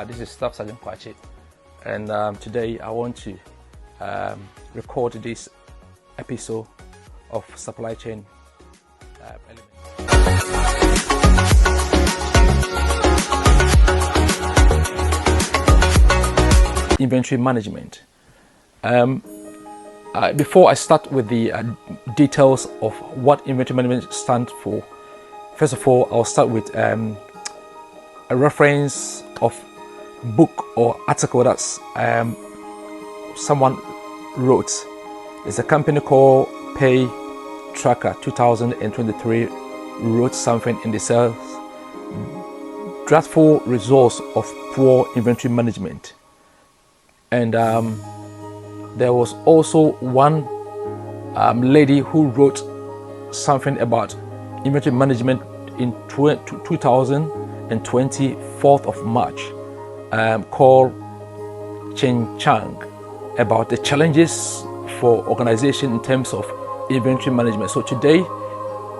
This is SSgt Kwakye, and today I want to record this episode of supply chain element. Inventory management. Before I start with the details of what inventory management stands for, first of all, I'll start with a reference of book or article that's someone wrote. It's a company called Pay Tracker 2023 wrote something in the sales dreadful results of poor inventory management. And there was also one lady who wrote something about inventory management in 2020, 4th of March, called Chen Chang, about the challenges for organization in terms of inventory management. So today,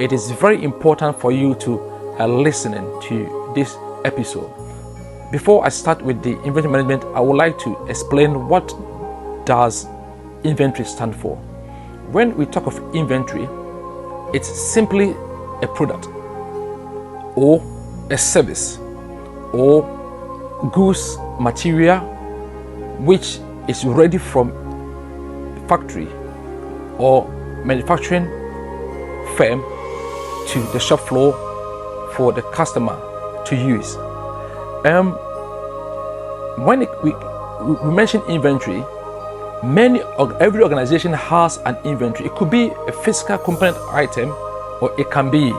it is very important for you to listen to this episode. Before I start with the inventory management, I would like to explain what does inventory stand for. When we talk of inventory, it's simply a product or a service or goods material which is ready from factory or manufacturing firm to the shop floor for the customer to use. When we mention inventory, every organization has an inventory. It could be a physical component item, or it can be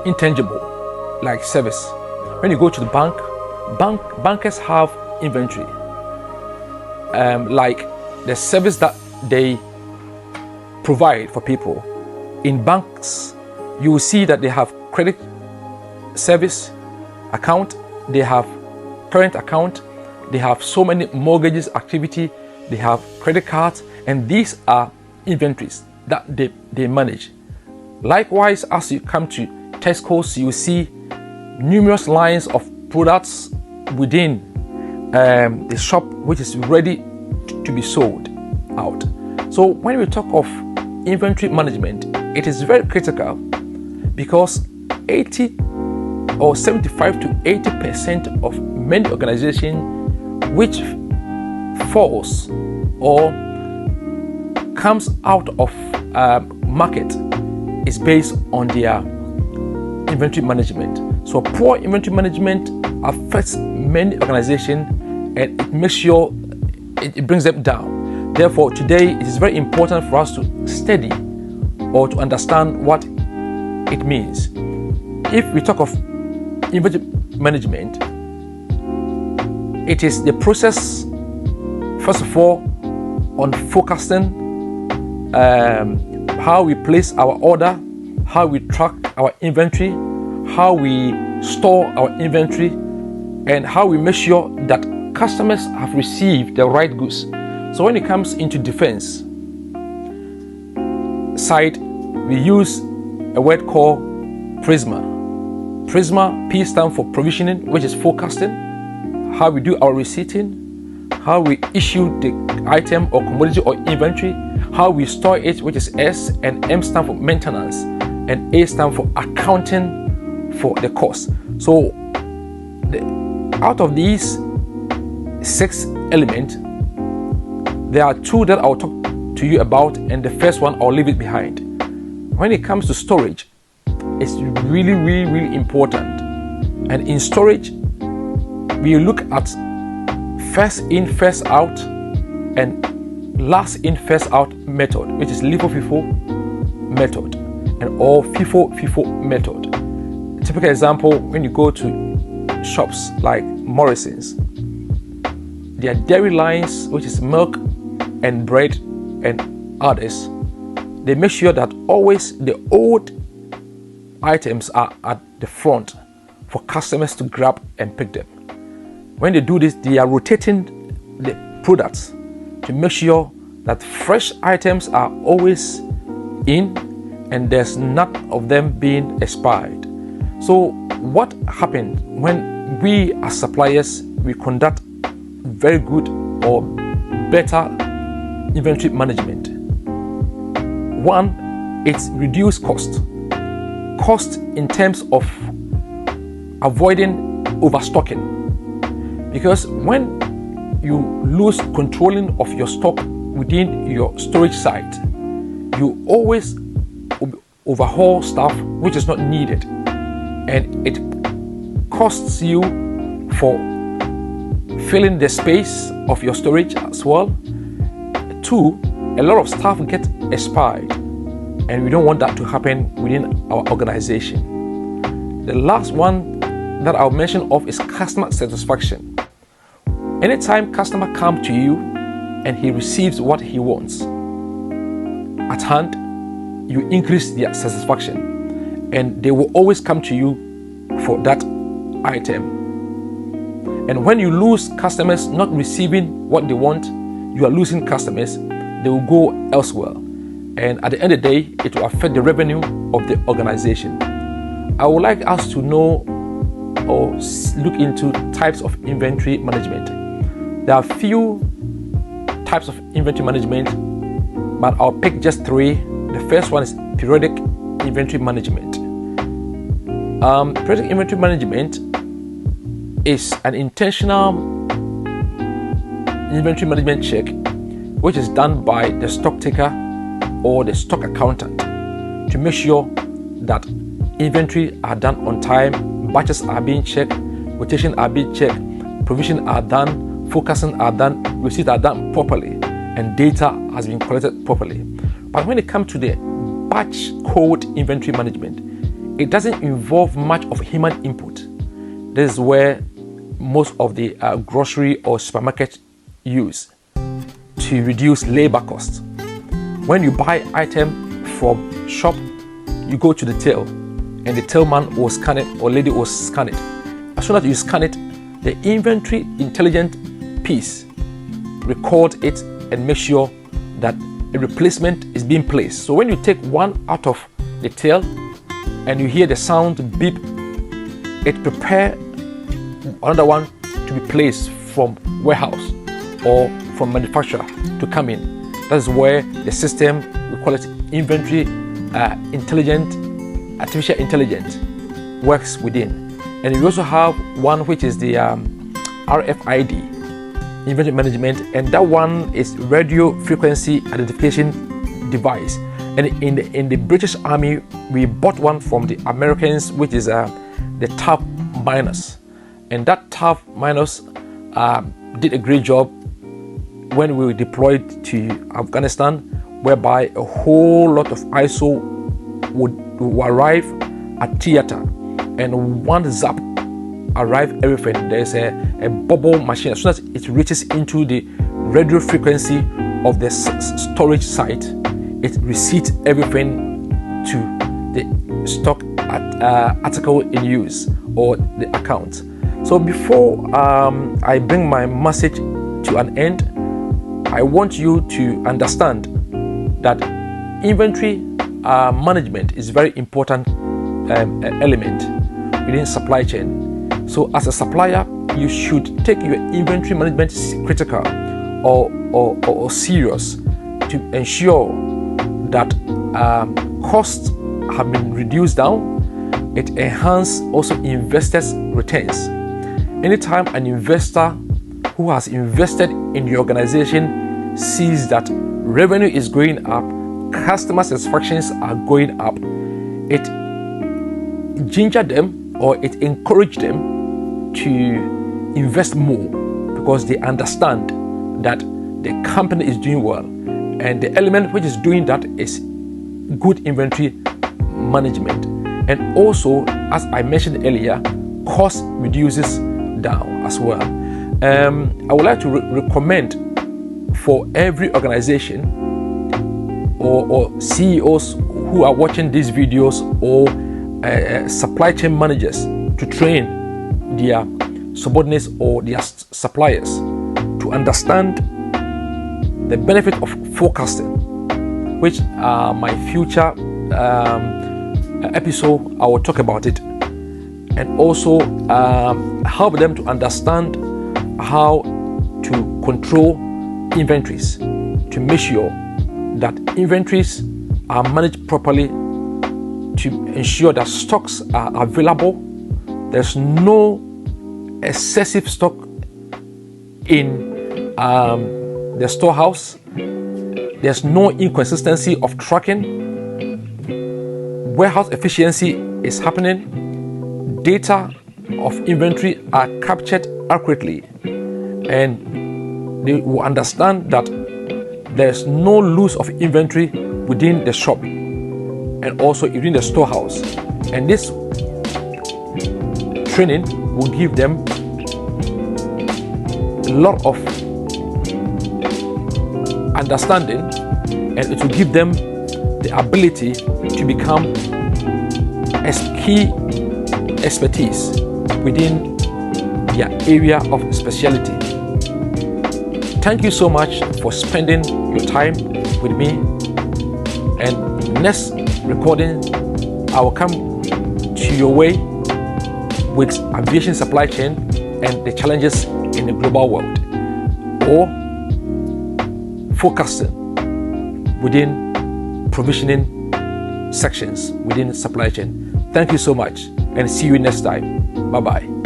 intangible, like service. When you go to the bankers have inventory, like the service that they provide for people. In banks, you will see that they have credit service account, they have current account, they have so many mortgages activity, they have credit cards, and these are inventories that they manage. Likewise, as you come to Tesco's, you see numerous lines of products within the shop which is ready to be sold out. So when we talk of inventory management, it is very critical because 80 or 75 to 80% of many organizations which falls or comes out of market is based on their inventory management. So poor inventory management affects many organizations and it makes sure it brings them down. Therefore, today it is very important for us to study or to understand what it means. If we talk of inventory management, it is the process, first of all, on focusing how we place our order, how we track our inventory, how we store our inventory, and how we make sure that customers have received the right goods. So when it comes into defense side, we use a word called PRISMA. PRISMA, P stands for provisioning, which is forecasting, how we do our receipting, how we issue the item or commodity or inventory, how we store it, which is S, and M stands for maintenance, and A stands for accounting for the cost. So out of these 6 elements, there are 2 that I'll talk to you about, and the first one I'll leave it behind. When it comes to storage, it's really, really, really important. And in storage, we look at first in, first out, and last in, first out method, which is LIFO-FIFO method, and or FIFO-FIFO method. A typical example, when you go to shops like Morrison's, their dairy lines, which is milk and bread and others, they make sure that always the old items are at the front for customers to grab and pick them. When they do this, they are rotating the products to make sure that fresh items are always in and there's none of them being expired. So what happened when we as suppliers, we conduct very good or better inventory management. One, it's reduced cost. Cost in terms of avoiding overstocking. Because when you lose controlling of your stock within your storage site, you always overhaul stuff which is not needed, and it costs you for filling the space of your storage as well. Two, a lot of stuff get expired, and we don't want that to happen within our organization. The last one that I'll mention of is customer satisfaction. Anytime customer comes to you and he receives what he wants at hand, you increase their satisfaction, and they will always come to you for that item. And when you lose customers not receiving what they want, you are losing customers. They will go elsewhere, and at the end of the day, it will affect the revenue of the organization. I would like us to know or look into types of inventory management. There are few types of inventory management, but I'll pick just three. The first one is periodic inventory management. Periodic inventory management is an intentional inventory management check which is done by the stock taker or the stock accountant to make sure that inventory are done on time, batches are being checked, rotation are being checked, provision are done, forecasting are done, receipts are done properly, and data has been collected properly. But when it comes to the batch code inventory management, it doesn't involve much of human input. This is where most of the grocery or supermarket use to reduce labor costs. When you buy item from shop, you go to the till, and the tillman will scan it or lady will scan it. As soon as you scan it, the inventory intelligent piece record it and make sure that a replacement is being placed. So when you take one out of the till and you hear the sound beep, it prepare another one to be placed from warehouse or from manufacturer to come in. That's where the system, we call it inventory intelligent, artificial intelligence, works within. And we also have one which is the RFID inventory management, and that one is radio frequency identification device. And in the British Army, we bought one from the Americans, which is the TAP miners, and that TAP miners did a great job when we were deployed to Afghanistan, whereby a whole lot of ISO would arrive at theater, and one zap arrive everything. There's a bubble machine. As soon as it reaches into the radio frequency of the storage site, it receipts everything to the stock article in use or the account. So before I bring my message to an end, I want you to understand that inventory management is very important element within supply chain. So as a supplier, you should take your inventory management critical or serious to ensure that costs have been reduced down. It enhances also investors' returns. Anytime an investor who has invested in the organization sees that revenue is going up, customer satisfactions are going up, it ginger them or it encourage them to invest more, because they understand that the company is doing well, and the element which is doing that is good inventory management. And also, as I mentioned earlier, cost reduces down as well. I would like to recommend for every organization or CEOs who are watching these videos, or supply chain managers, to train their subordinates or their suppliers to understand the benefit of forecasting, which my future episode I will talk about it. and also help them to understand how to control inventories, to make sure that inventories are managed properly, to ensure that stocks are available. There's no excessive stock in the storehouse. There's no inconsistency of tracking. Warehouse efficiency is happening. Data of inventory are captured accurately, and they will understand that there's no loss of inventory within the shop and also within the storehouse. And this training will give them a lot of understanding, and it will give them the ability to become a key expertise within their area of specialty. Thank you so much for spending your time with me, and next recording I will come to your way with aviation supply chain and the challenges in the global world, or forecasting within provisioning sections within supply chain. Thank you so much, and see you next time. Bye-bye.